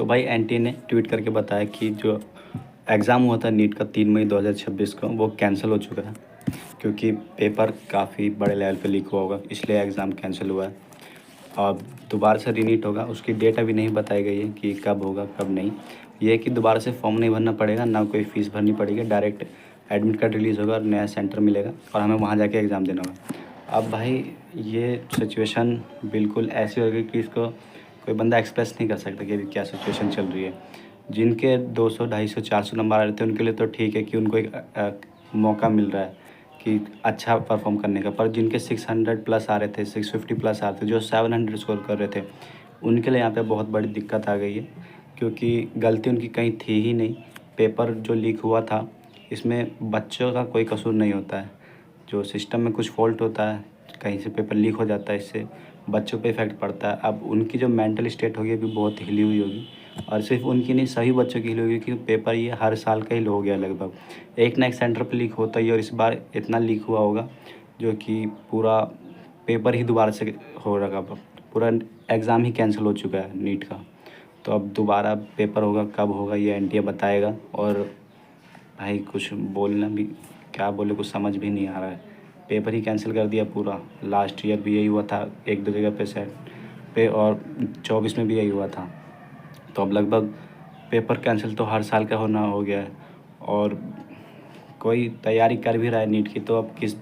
तो भाई एनटीए ने ट्वीट करके बताया कि जो एग्ज़ाम हुआ था नीट का 3 मई 2026 को वो कैंसिल हो चुका है, क्योंकि पेपर काफ़ी बड़े लेवल पे लीक हुआ होगा, इसलिए एग्ज़ाम कैंसिल हुआ है। अब दोबारा से रीनीट होगा, उसकी डेट अभी नहीं बताई गई है कि कब होगा कब नहीं। ये है कि दोबारा से फॉर्म नहीं भरना पड़ेगा, ना कोई फ़ीस भरनी पड़ेगी, डायरेक्ट एडमिट कार्ड रिलीज़ होगा और नया सेंटर मिलेगा और हमें वहाँ जाके एग्ज़ाम देना होगा। अब भाई ये सिचुएशन बिल्कुल ऐसी हो गई कि इसको कोई बंदा एक्सप्रेस नहीं कर सकता कि अभी क्या सिचुएशन चल रही है। जिनके 200, 250, 400 नंबर आ रहे थे उनके लिए तो ठीक है कि उनको एक मौका मिल रहा है कि अच्छा परफॉर्म करने का, पर जिनके 600 प्लस आ रहे थे, 650 प्लस आ रहे थे, जो 700 स्कोर कर रहे थे, उनके लिए यहाँ पे बहुत बड़ी दिक्कत आ गई है, क्योंकि गलती उनकी कहीं थी ही नहीं। पेपर जो लीक हुआ था इसमें बच्चों का कोई कसूर नहीं होता है, जो सिस्टम में कुछ फॉल्ट होता है, कहीं से पेपर लीक हो जाता है, इससे बच्चों पे इफ़ेक्ट पड़ता है। अब उनकी जो मेंटल स्टेट होगी अभी बहुत हिली हुई होगी, और सिर्फ उनकी नहीं सभी बच्चों की हिली होगी, क्योंकि पेपर ये हर साल का ही हो गया लगभग, एक ना एक सेंटर पे लीक होता ही है। और इस बार इतना लीक हुआ होगा जो कि पूरा पेपर ही दोबारा से हो रहा, पूरा एग्ज़ाम ही कैंसिल हो चुका है नीट का। तो अब दोबारा पेपर होगा, कब होगा ये एनटीए बताएगा। और भाई कुछ बोलना भी, क्या बोले, कुछ समझ भी नहीं आ रहा है। पेपर ही कैंसिल कर दिया पूरा। लास्ट ईयर भी यही हुआ था, एक दो जगह पे सेट पे, और 24 में भी यही हुआ था। तो अब लगभग पेपर कैंसिल तो हर साल का होना हो गया है, और कोई तैयारी कर भी रहा है नीट की तो अब किस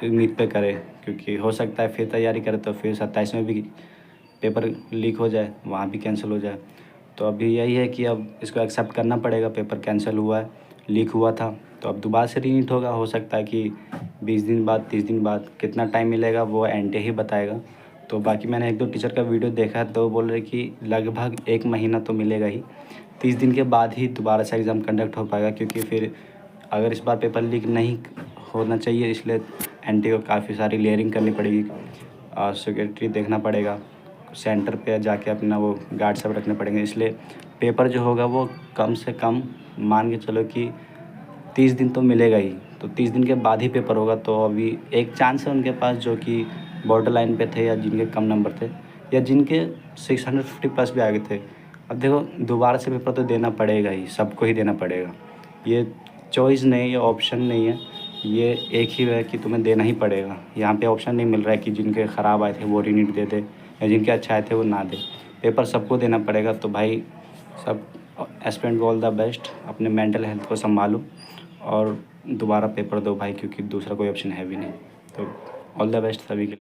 उम्मीद पे करे, क्योंकि हो सकता है फिर तैयारी करे तो फिर 27 में भी पेपर लीक हो जाए, वहाँ भी कैंसिल हो जाए। तो अभी यही है कि अब इसको एक्सेप्ट करना पड़ेगा, पेपर कैंसिल हुआ है, लीक हुआ था, तो अब दोबारा से रीनीट होगा। हो सकता है कि 20 दिन बाद, 30 दिन बाद, कितना टाइम मिलेगा वो एनटीए ही बताएगा। तो बाकी मैंने एक दो टीचर का वीडियो देखा है, तो वो बोल रहे कि लगभग 1 महीना तो मिलेगा ही, 30 दिन के बाद ही दोबारा से एग्ज़ाम कंडक्ट हो पाएगा, क्योंकि फिर अगर इस बार पेपर लीक नहीं होना चाहिए, इसलिए एनटीए को काफ़ी सारी लेयरिंग करनी पड़ेगी, और सिक्योरिटी देखना पड़ेगा, सेंटर पे जाके अपना वो गार्ड सब रखने पड़ेंगे। इसलिए पेपर जो होगा वो कम से कम मान के चलो कि 30 दिन तो मिलेगा ही, तो 30 दिन के बाद ही पेपर होगा। तो अभी एक चांस है उनके पास जो कि बॉर्डर लाइन पे थे, या जिनके कम नंबर थे, या जिनके 650 प्लस भी आ गए थे। अब देखो दोबारा से पेपर तो देना पड़ेगा ही, सबको ही देना पड़ेगा। ये चॉइस नहीं, ये ऑप्शन नहीं है, ये एक ही है कि तुम्हें देना ही पड़ेगा। यहाँ पे ऑप्शन नहीं मिल रहा है कि जिनके ख़राब आए थे वो रीनीट दे दे, या जिनके अच्छे आए थे वो ना दे। पेपर सबको देना पड़ेगा। तो भाई सब एस्पिरेंट को ऑल द बेस्ट, अपने मेंटल हेल्थ को संभालो और दोबारा पेपर दो भाई, क्योंकि दूसरा कोई ऑप्शन है भी नहीं। तो ऑल द बेस्ट सभी के।